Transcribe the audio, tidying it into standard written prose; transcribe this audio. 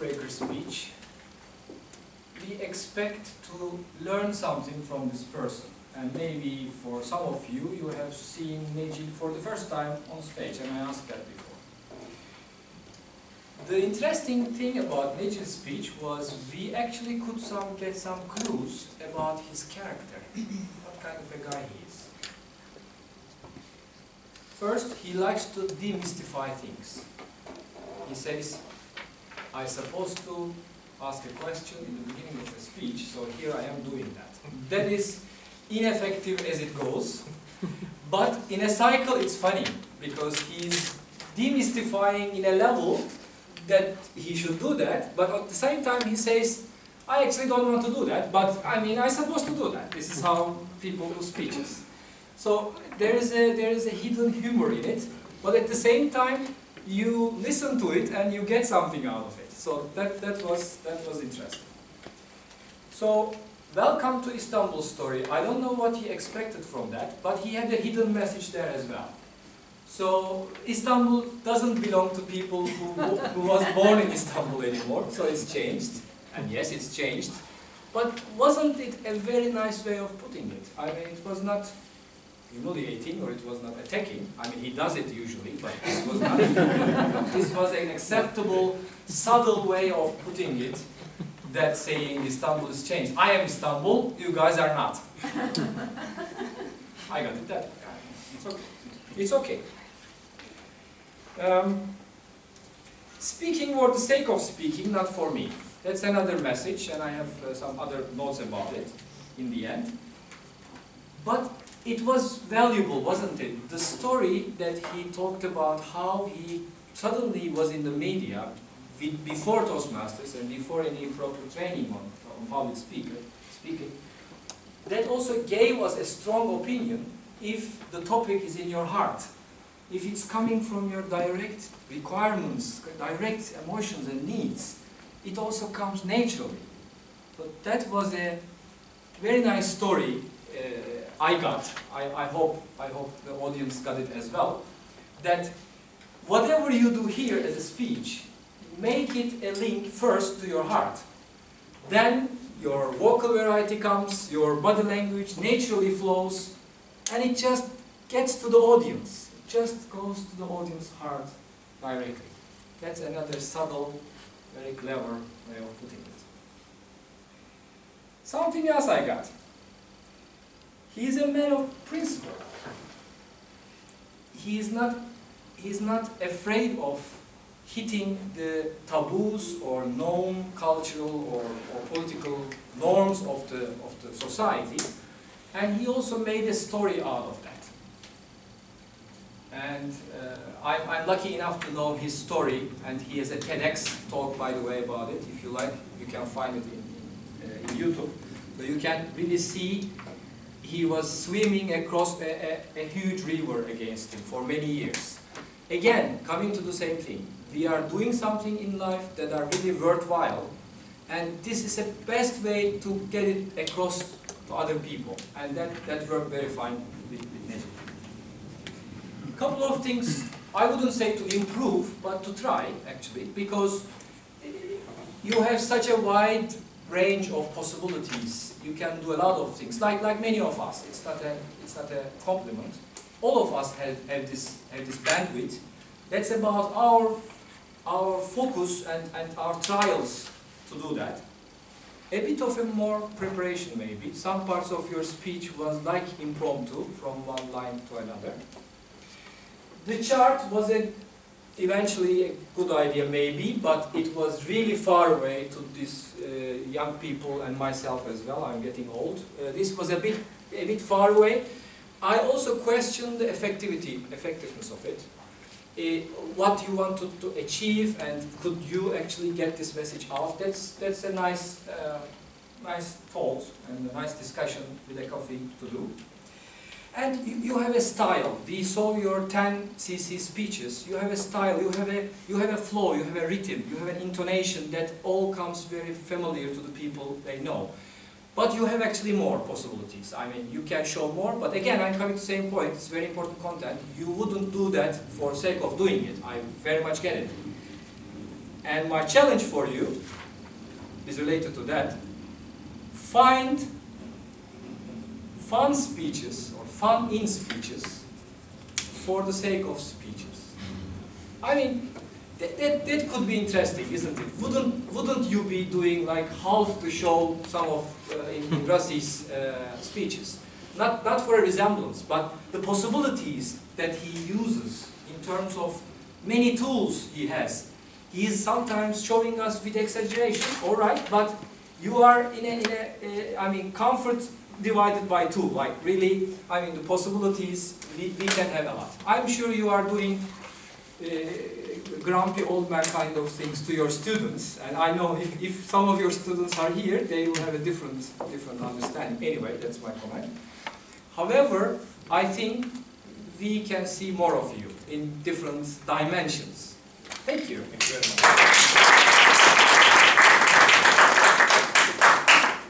icebreaker speech, we expect to learn something from this person. And maybe for some of you, you have seen Necil for the first time on stage, and I asked that before. The interesting thing about Necil's speech was we actually could get some clues about his character, what kind of a guy he is. First, he likes to demystify things. He says, I'm supposed to ask a question in the beginning of a speech, so here I am doing that. That is ineffective as it goes, but in a cycle it's funny, because he's demystifying in a level that he should do that, but at the same time he says, I actually don't want to do that, but I mean, I'm supposed to do that. This is how people do speeches. So there is a hidden humor in it, but at the same time, you listen to it and you get something out of it. So that was interesting. So welcome to Istanbul story. I don't know what he expected from that, but he had a hidden message there as well. So Istanbul doesn't belong to people who was born in Istanbul anymore, so it's changed. And yes, it's changed. But wasn't it a very nice way of putting it? I mean, it was not humiliating or it was not attacking. I mean, he does it usually, but this was not. This was an acceptable, subtle way of putting it, that saying Istanbul is changed. I am Istanbul, you guys are not. I got it that way. It's okay. It's okay. Speaking for the sake of speaking, not for me. That's another message, and I have some other notes about it in the end. But it was valuable, wasn't it? The story that he talked about how he suddenly was in the media before Toastmasters and before any proper training on public speaking, that also gave us a strong opinion if the topic is in your heart. If it's coming from your direct requirements, direct emotions and needs, it also comes naturally. So that was a very nice story I got. I hope the audience got it as well. That whatever you do here as a speech, make it a link first to your heart. Then your vocal variety comes, your body language naturally flows, and it just gets to the audience. It just goes to the audience's heart directly. That's another subtle, very clever way of putting it. Something else I got. He's a man of principle. He's not afraid of hitting the taboos or known cultural or political norms of the society. And he also made a story out of that. And I'm lucky enough to know his story, and he has a TEDx talk, by the way, about it. If you like, you can find it in YouTube. So you can really see he was swimming across a huge river against him for many years. Again, coming to the same thing. We are doing something in life that are really worthwhile, and this is the best way to get it across to other people, and that worked very fine with Necil. A couple of things I wouldn't say to improve, but to try actually, because you have such a wide range of possibilities. You can do a lot of things, like many of us. It's not a compliment. All of us have this bandwidth. That's about our focus and our trials to do that. A bit of a more preparation maybe. Some parts of your speech was like impromptu, from one line to another. The chart was eventually a good idea maybe, but it was really far away to these young people and myself as well. I'm getting old. This was a bit far away. I also questioned the effectiveness of it. What you wanted to achieve, and could you actually get this message out? That's a nice thought and a nice discussion with a coffee to do. And you have a style. We saw your 10cc speeches. You have a style. You have a flow. You have a rhythm. You have an intonation that all comes very familiar to the people they know. But you have actually more possibilities. I mean, you can show more, but again, I'm coming to the same point. It's very important content. You wouldn't do that for sake of doing it. I very much get it. And my challenge for you is related to that. Find fun speeches or fun in speeches for the sake of speeches. I mean, that could be interesting, isn't it? Wouldn't you be doing like half the show, some of in Rassi's speeches? Not for a resemblance, but the possibilities that he uses in terms of many tools he has. He is sometimes showing us with exaggeration, all right, but you are in a comfort divided by two. Like really, I mean, the possibilities, we can have a lot. I'm sure you are doing grumpy old man kind of things to your students, and I know if some of your students are here, they will have a different understanding. Anyway, that's my comment. However, I think we can see more of you in different dimensions. Thank you. Thank you very much.